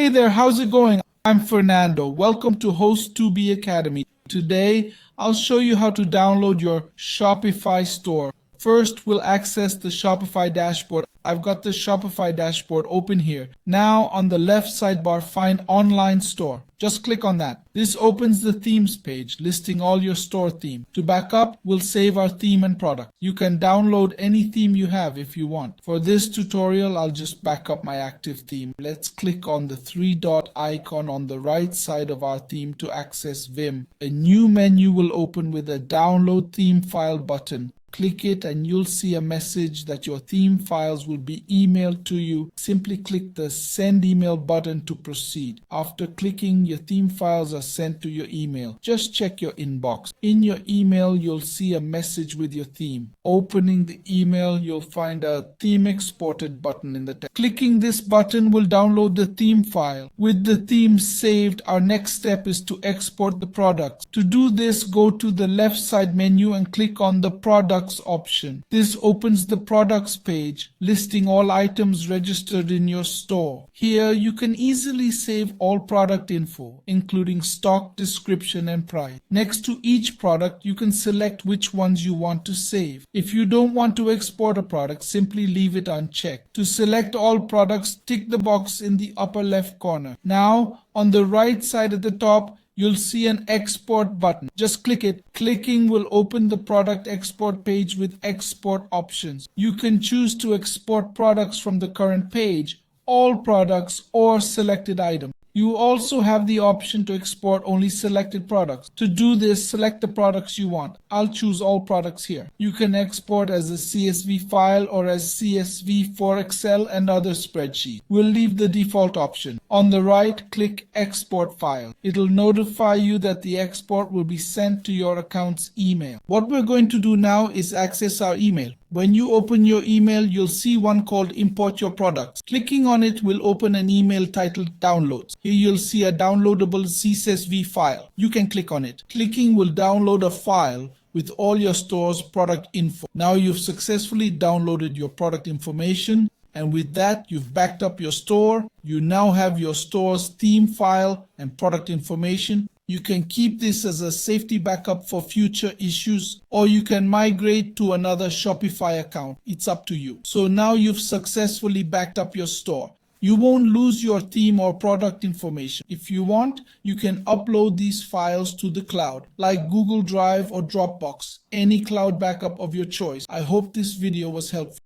Hey there, how's it going? I'm Fernando. Welcome to Host2B Academy. Today, I'll show you how to download your Shopify store. First, we'll access the Shopify dashboard. I've got the Shopify dashboard open here. Now, on the left sidebar, find Online Store. Just click on that. This opens the themes page, listing all your store themes. To back up, we'll save our theme and product. You can download any theme you have if you want. For this tutorial, I'll just back up my active theme. Let's click on the three-dot icon on the right side of our theme to access Vim. A new menu will open with a Download Theme File button. Click it and you'll see a message that your theme files will be emailed to you. Simply click the Send Email button to proceed. After clicking, your theme files are sent to your email. Just check your inbox. In your email, you'll see a message with your theme. Opening the email, you'll find a Theme Exported button in the text. Clicking this button will download the theme file. With the theme saved, our next step is to export the products. To do this, go to the left side menu and click on the Products option. This opens the products page, listing all items registered in your store. Here you can easily save all product info, including stock, description, and price. Next to each product, you can select which ones you want to save. If you don't want to export a product, simply leave it unchecked. To select all products, tick the box in the upper left corner. Now, on the right side at the top, you'll see an export button. Just click it. Clicking will open the product export page with export options. You can choose to export products from the current page, all products, or selected items. You also have the option to export only selected products. To do this, select the products you want. I'll choose all products here. You can export as a CSV file or as CSV for Excel and other spreadsheets. We'll leave the default option. On the right, click Export File. It'll notify you that the export will be sent to your account's email. What we're going to do now is access our email. When you open your email, you'll see one called Import Your Products. Clicking on it will open an email titled Downloads. Here you'll see a downloadable CSV file. You can click on it. Clicking will download a file with all your store's product info. Now you've successfully downloaded your product information, and with that, you've backed up your store. You now have your store's theme file and product information. You can keep this as a safety backup for future issues, or you can migrate to another Shopify account. It's up to you. So now you've successfully backed up your store. You won't lose your theme or product information. If you want, you can upload these files to the cloud, like Google Drive or Dropbox, any cloud backup of your choice. I hope this video was helpful.